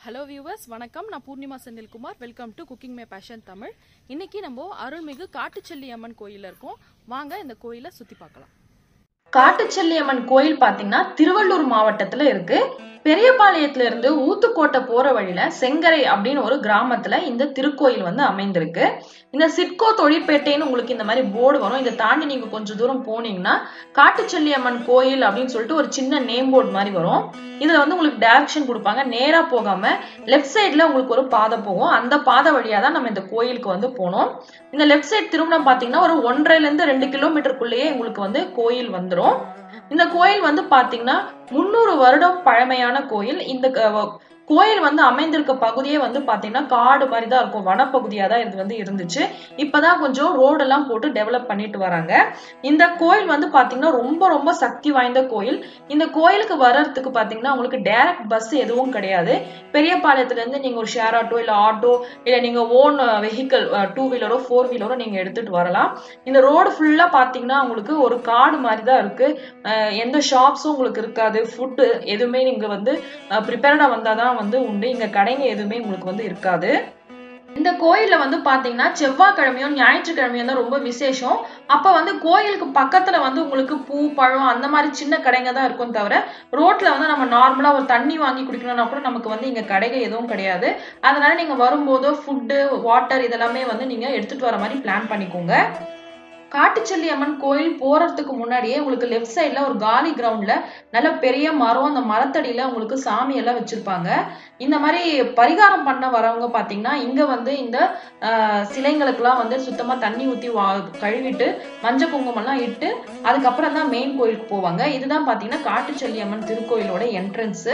Hello viewers, வணக்கம். நான் Poornima Senthilkumar. Welcome to cooking my passion Tamil. இன்னைக்கு நம்ம அருள்மிகு காட்டுச்செல்லி அம்மன் கோயிலில் இருக்கோம். வாங்க இந்த கோயிலை சுற்றி பார்க்கலாம். காட்டுச்செல்லி அம்மன் கோயில் பாத்தீங்கன்னா திருவள்ளூர் மாவட்டத்துல இருக்கு. பெரியபாளையத்துல இருந்து ஊத்துக்கோட்டை போற வழியில செங்கரை அப்படின்னு ஒரு கிராமத்துல இந்த திருக்கோயில் வந்து அமைந்திருக்கு. இந்த சிட்கோ தொழிற்பேட்டைன்னு உங்களுக்கு இந்த மாதிரி போர்டு வரும். இதை தாண்டி நீங்க கொஞ்சம் தூரம் போனீங்கன்னா காட்டுச்செல்லி அம்மன் கோயில் அப்படின்னு சொல்லிட்டு ஒரு சின்ன நேம் போர்டு மாதிரி வரும். இதுல வந்து உங்களுக்கு டைரக்ஷன் கொடுப்பாங்க. நேரா போகாம லெஃப்ட் சைட்ல உங்களுக்கு ஒரு பாதை போகும். அந்த பாதை வழியா தான் நம்ம இந்த கோயிலுக்கு வந்து போனோம். இந்த லெஃப்ட் சைட் திருமணம் பாத்தீங்கன்னா ஒரு 1.5 கிலோமீட்டருக்குள்ளேயே உங்களுக்கு வந்து கோயில் வந்துடும். இந்த கோயில் வந்து பாத்தீங்கன்னா 300 வருடம் பழமையான கோயில். இந்த கோயில் வந்து அமைந்திருக்க பகுதியே வந்து பாத்தீங்கன்னா காடு மாதிரி தான் இருக்கும். வனப்பகுதியா தான் இது வந்து இருந்துச்சு. இப்பதான் கொஞ்சம் ரோடு எல்லாம் போட்டு டெவலப் பண்ணிட்டு வராங்க. இந்த கோயில் வந்து பாத்தீங்கன்னா ரொம்ப ரொம்ப சக்தி வாய்ந்த கோயில். இந்த கோயிலுக்கு வர்றதுக்கு பாத்தீங்கன்னா உங்களுக்கு டைரக்ட் பஸ் எதுவும் கிடையாது. பெரியபாளையத்துல இருந்து நீங்க ஒரு ஷேர் ஆட்டோ இல்ல ஆட்டோ இல்ல நீங்க ஓன் வெஹிக்கிள் 2 வீலரோ 4 வீலரோ நீங்க எடுத்துட்டு வரலாம். இந்த ரோடு ஃபுல்லா பாத்தீங்கன்னா உங்களுக்கு ஒரு காடு மாதிரி தான் இருக்கு. எந்த ஷாப்ஸும் உங்களுக்கு இருக்காது. ஃபுட்டு எதுவுமே நீங்க வந்து ப்ரிப்பேர்டா வந்தாதான் வந்து உண்டு. இங்க கடைங்க எதுவுமே உங்களுக்கு வந்து இருக்காது. இந்த கோயில்ல வந்து பாத்தீங்கன்னா செவ்வாய்க்கிழமையும் ஞாயிற்றுக்கிழமையும் தான் ரொம்ப விசேஷம். அப்ப வந்து கோயிலுக்கு பக்கத்துல வந்து உங்களுக்கு பூ பழம் அந்த மாதிரி சின்ன கடைங்க தான் இருக்கும். தவிர ரோட்ல வந்து நம்ம நார்மலா ஒரு தண்ணி வாங்கி குடிக்கணும்னா கூட நமக்கு வந்து இங்க கடைகள் எதுவும் கிடையாது. அதனால நீங்க வரும்போது ஃபுட்டு வாட்டர் இதெல்லாமே வந்து நீங்க எடுத்துட்டு வர மாதிரி பிளான் பண்ணிக்கோங்க. காட்டுச்செல்லி அம்மன் கோயில் போறதுக்கு முன்னாடியே உங்களுக்கு லெஃப்ட் சைட்ல ஒரு காலி கிரவுண்ட்ல நல்ல பெரிய மரம், அந்த மரத்தடியில உங்களுக்கு சாமி எல்லாம் வச்சிருப்பாங்க. இந்த மாதிரி பரிகாரம் பண்ண வரவங்க பாத்தீங்கன்னா இங்க வந்து இந்த சிலைங்களுக்கு எல்லாம் வந்து சுத்தமா தண்ணி ஊத்தி கழுவிட்டு மஞ்சள் குங்குமம் எல்லாம் இட்டு அதுக்கப்புறம் தான் மெயின் கோயிலுக்கு போவாங்க. இதுதான் பாத்தீங்கன்னா காட்டுச்செல்லி அம்மன் திருக்கோயிலோட என்ட்ரன்ஸ்.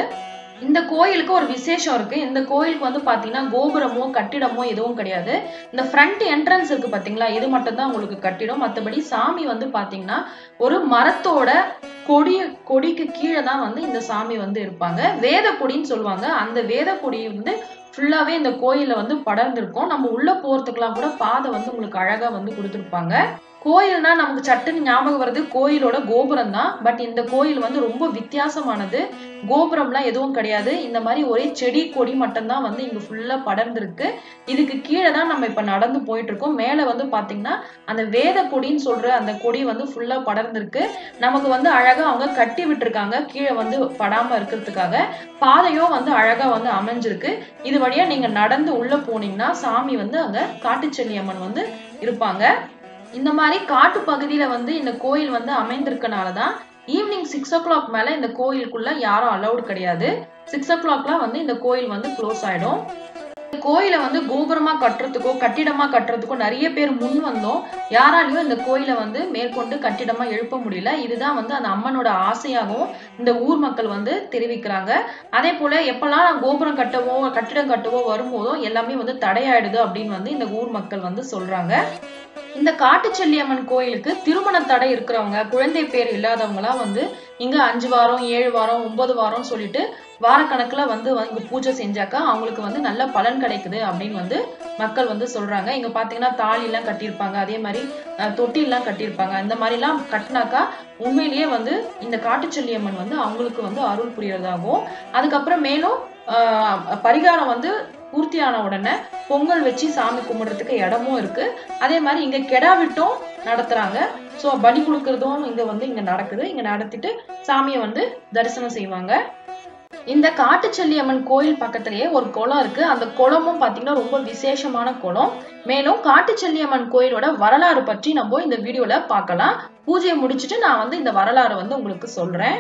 இந்த கோயிலுக்கு ஒரு விசேஷம் இருக்கு. இந்த கோயிலுக்கு வந்து பாத்தீங்கன்னா கோபுரமோ கட்டிடமோ எதுவும் கிடையாது. இந்த ஃப்ரண்ட் என்ட்ரன்ஸ் இருக்கு பாத்தீங்களா, இது மட்டும் தான் உங்களுக்கு கட்டிடம். மற்றபடி சாமி வந்து பாத்தீங்கன்னா ஒரு மரத்தோட கொடிக்கு கீழே தான் வந்து இந்த சாமி வந்து இருப்பாங்க. வேத கொடின்னு சொல்லுவாங்க. அந்த வேத கொடி வந்து ஃபுல்லாவே இந்த கோயில்ல வந்து படர்ந்திருக்கும். நம்ம உள்ள போறதுக்கெல்லாம் கூட பாதை வந்து உங்களுக்கு அழகா வந்து கொடுத்துருப்பாங்க. கோயில்னா நமக்கு சட்டுன்னு ஞாபகம் வருது கோயிலோட கோபுரம் தான். பட் இந்த கோயில் வந்து ரொம்ப வித்தியாசமானது. கோபுரம்லாம் எதுவும் கிடையாது. இந்த மாதிரி ஒரே செடி கொடி மட்டும்தான் வந்து இங்க ஃபுல்லா படர்ந்திருக்கு. இதுக்கு கீழே தான் நம்ம இப்ப நடந்து போயிட்டு இருக்கோம். மேல வந்து பாத்தீங்கன்னா அந்த வேத கொடின்னு சொல்ற அந்த கொடி வந்து ஃபுல்லா படர்ந்திருக்கு. நமக்கு வந்து அழகா அவங்க கட்டி விட்டுருக்காங்க. கீழே வந்து படாம இருக்கிறதுக்காக பாதையும் வந்து அழகா வந்து அமைஞ்சிருக்கு. இது வழியா நீங்க நடந்து உள்ள போனீங்கன்னா சாமி வந்து அங்க காட்டுச்செல்லி அம்மன் வந்து இருப்பாங்க. இந்த மாதிரி காட்டு பகுதியில வந்து இந்த கோயில் வந்து அமைந்திருக்கனாலதான் ஈவினிங் 6 o'clock மேல இந்த கோயிலுக்குள்ள யாரும் அலௌடு கிடையாது. 6 o'clockலாம் வந்து இந்த கோயில் வந்து க்ளோஸ் ஆயிடும். கோயிலை வந்து கோபுரமா கட்டுறதுக்கோ கட்டிடமா கட்டுறதுக்கோ நிறைய பேர் முன் வந்தோம். யாராலையும் இந்த கோயிலை வந்து மேற்கொண்டு கட்டிடமா எழுப்ப முடியல. இதுதான் வந்து அந்த அம்மனோட ஆசையாகவும் இந்த ஊர் மக்கள் வந்து தெரிவிக்கிறாங்க. அதே போல எப்பெல்லாம் கோபுரம் கட்டவோ கட்டிடம் கட்டவோ வரும்போதோ எல்லாமே வந்து தடையாயிடுது அப்படின்னு வந்து இந்த ஊர் மக்கள் வந்து சொல்றாங்க. இந்த காட்டுச்செல்லி அம்மன் கோயிலுக்கு திருமண தடை இருக்கிறவங்க, குழந்தை பேர் இல்லாதவங்கலாம் வந்து இங்க 5 வாரம் 7 வாரம் 9 வாரம் சொல்லிட்டு வாரக்கணக்குல வந்து பூஜை செஞ்சாக்கா அவங்களுக்கு வந்து நல்ல பலன் கிடைக்குது அப்படின்னு வந்து மக்கள் வந்து சொல்றாங்க. இங்க பாத்தீங்கன்னா தாலி எல்லாம் கட்டியிருப்பாங்க. அதே மாதிரி தொட்டில் எல்லாம் கட்டியிருப்பாங்க. இந்த மாதிரி எல்லாம் கட்டினாக்கா உண்மையிலேயே வந்து இந்த காட்டுச்செல்லி அம்மன் வந்து அவங்களுக்கு வந்து அருள் புரியறதாகவும் அதுக்கப்புறம் மேலும் பரிகாரம் வந்து பூர்த்தியான உடனே பொங்கல் வச்சு சாமி கும்பிடுறதுக்கு இடமும் இருக்கு. அதே மாதிரி இங்க கெடா விட்டும் நடத்துறாங்க. சோ பலி கொடுக்கறதும் இங்க நடக்குது. இங்க நடத்திட்டு சாமியை வந்து தரிசனம் செய்வாங்க. இந்த காட்டுச்செல்லி அம்மன் கோயில் பக்கத்திலேயே ஒரு குளம் இருக்கு. அந்த குளமும் பாத்தீங்கன்னா ரொம்ப விசேஷமான குளம். மேலும் காட்டுச்செல்லி அம்மன் கோயிலோட வரலாறு பற்றி நம்ம இந்த வீடியோல பார்க்கலாம். பூஜையை முடிச்சுட்டு நான் வந்து இந்த வரலாறு வந்து உங்களுக்கு சொல்றேன்.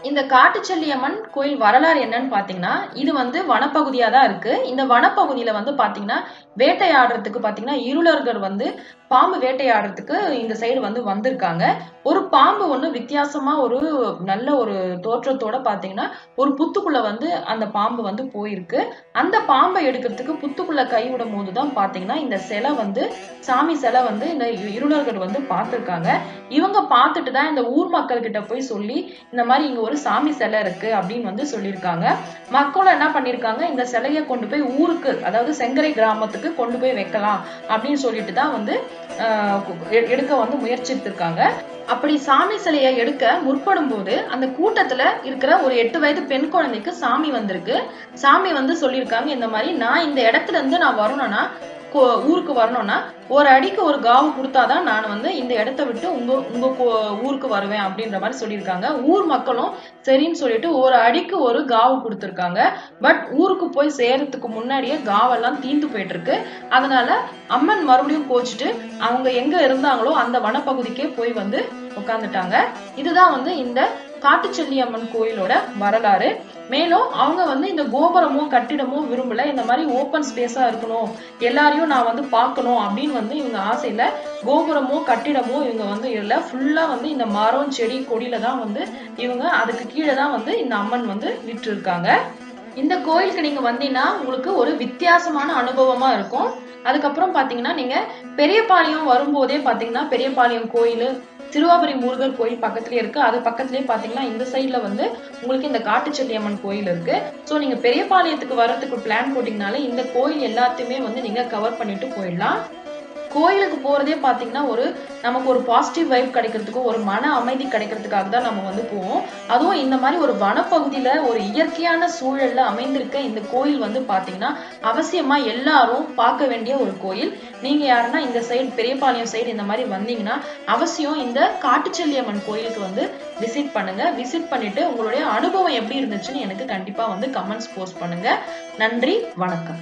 இந்த காட்டுச்செல்லி அம்மன் கோயில் வரலாறு என்னன்னு பாத்தீங்கன்னா இது வந்து வனப்பகுதியா தான் இருக்கு. இந்த வனப்பகுதியில வந்து பாத்தீங்கன்னா வேட்டையாடுறதுக்கு பாத்தீங்கன்னா இருளர்கள் வந்து பாம்பு வேட்டையாடுறதுக்கு இந்த சைடு வந்து வந்திருக்காங்க. ஒரு பாம்பு ஒண்ணு வித்தியாசமா ஒரு நல்ல ஒரு தோற்றத்தோட பாத்தீங்கன்னா ஒரு புத்துக்குள்ள வந்து அந்த பாம்பு வந்து போயிருக்கு. அந்த பாம்பை எடுக்கிறதுக்கு புத்துக்குள்ள கை விடும் போதுதான் பாத்தீங்கன்னா இந்த சிலை வந்து சாமி சிலை வந்து இந்த இருளர்கள் வந்து பார்த்திருக்காங்க. இவங்க பார்த்துட்டு தான் இந்த ஊர் மக்கள் கிட்ட போய் சொல்லி இந்த மாதிரி இங்க ஒரு சாமி சிலை இருக்கு அப்படின்னு வந்து சொல்லியிருக்காங்க. மக்களும் என்ன பண்ணிருக்காங்க, இந்த சிலையை கொண்டு போய் ஊருக்கு, அதாவது செங்கரை கிராமத்துக்கு கொண்டு போய் வைக்கலாம் அப்படின்னு சொல்லிட்டு தான் வந்து எடுக்க வந்து முயற்சித்திருக்காங்க. அப்படி சாமி சிலையை எடுக்க முற்படும் போது அந்த கூட்டத்துல இருக்கிற ஒரு 8 வயது பெண் குழந்தைக்கு சாமி வந்திருக்கு. சாமி வந்து சொல்லியிருக்காங்க, இந்த மாதிரி நான் இந்த இடத்துல இருந்து நான் வரணும்னா, ஊருக்கு வரணும்னா ஒரு அடிக்கு ஒரு காவு கொடுத்தாதான் நான் வந்து இந்த இடத்த விட்டு உங்க ஊருக்கு வருவேன் அப்படின்ற மாதிரி சொல்லியிருக்காங்க. ஊர் மக்களும் சரின்னு சொல்லிட்டு ஒரு அடிக்கு ஒரு காவு கொடுத்துருக்காங்க. பட் ஊருக்கு போய் சேரத்துக்கு முன்னாடியே காவெல்லாம் தீந்து போயிட்டு இருக்கு. அதனால அம்மன் மறுபடியும் கோச்சிட்டு அவங்க எங்க இருந்தாங்களோ அந்த வனப்பகுதிக்கே போய் வந்து உட்கார்ந்துட்டாங்க. இதுதான் வந்து இந்த காட்டுச்செல்லி அம்மன் கோயிலோட வரலாறு. மேலும் அவங்க வந்து இந்த கோபுரமோ கட்டிடமோ விரும்பல, இந்த மாதிரி ஓப்பன் ஸ்பேஸா இருக்கணும், எல்லாரையும் நான் வந்து பார்க்கணும் அப்படின்னு வந்து இவங்க ஆசையில கோபுரமோ கட்டிடமோ இவங்க வந்து இல்ல, ஃபுல்லா வந்து இந்த மரம் செடி கொடியில தான் வந்து இவங்க அதுக்கு கீழே தான் வந்து இந்த அம்மன் வந்து விட்டு இருக்காங்க. இந்த கோயிலுக்கு நீங்க வந்தீங்கன்னா உங்களுக்கு ஒரு வித்தியாசமான அனுபவமா இருக்கும். அதுக்கப்புறம் பாத்தீங்கன்னா நீங்க பெரியபாளையம் வரும்போதே பாத்தீங்கன்னா பெரியபாளையம் கோயில், திருவாபுரி முருகர் கோயில் பக்கத்துலயே இருக்கு. அது பக்கத்துலயே பாத்தீங்கன்னா இந்த சைட்ல வந்து உங்களுக்கு இந்த காட்டுச்செல்லி அம்மன் கோயில் இருக்கு. சோ நீங்க பெரியபாளையத்துக்கு வர்றதுக்கு பிளான் போட்டீங்கனாலே இந்த கோயில் எல்லாத்தையுமே வந்து நீங்க கவர் பண்ணிட்டு போயிடலாம். கோயிலுக்கு போறதே பாத்தீங்கன்னா நமக்கு ஒரு பாசிட்டிவ் வைப் கிடைக்கிறதுக்கும் ஒரு மன அமைதி கிடைக்கிறதுக்காக தான் நம்ம வந்து போவோம். அதுவும் இந்த மாதிரி ஒரு வனப்பகுதியில ஒரு இயற்கையான சூழல்ல அமைந்திருக்க இந்த கோயில் வந்து பாத்தீங்கன்னா அவசியமா எல்லாரும் பார்க்க வேண்டிய ஒரு கோயில். நீங்க யாருன்னா இந்த சைடு பெரியபாளையம் சைடு இந்த மாதிரி வந்தீங்கன்னா அவசியம் இந்த காட்டுச்செல்லி அம்மன் கோயிலுக்கு வந்து விசிட் பண்ணுங்க. விசிட் பண்ணிட்டு உங்களுடைய அனுபவம் எப்படி இருந்துச்சுன்னு எனக்கு கண்டிப்பா வந்து கமெண்ட்ஸ் போஸ்ட் பண்ணுங்க. நன்றி, வணக்கம்.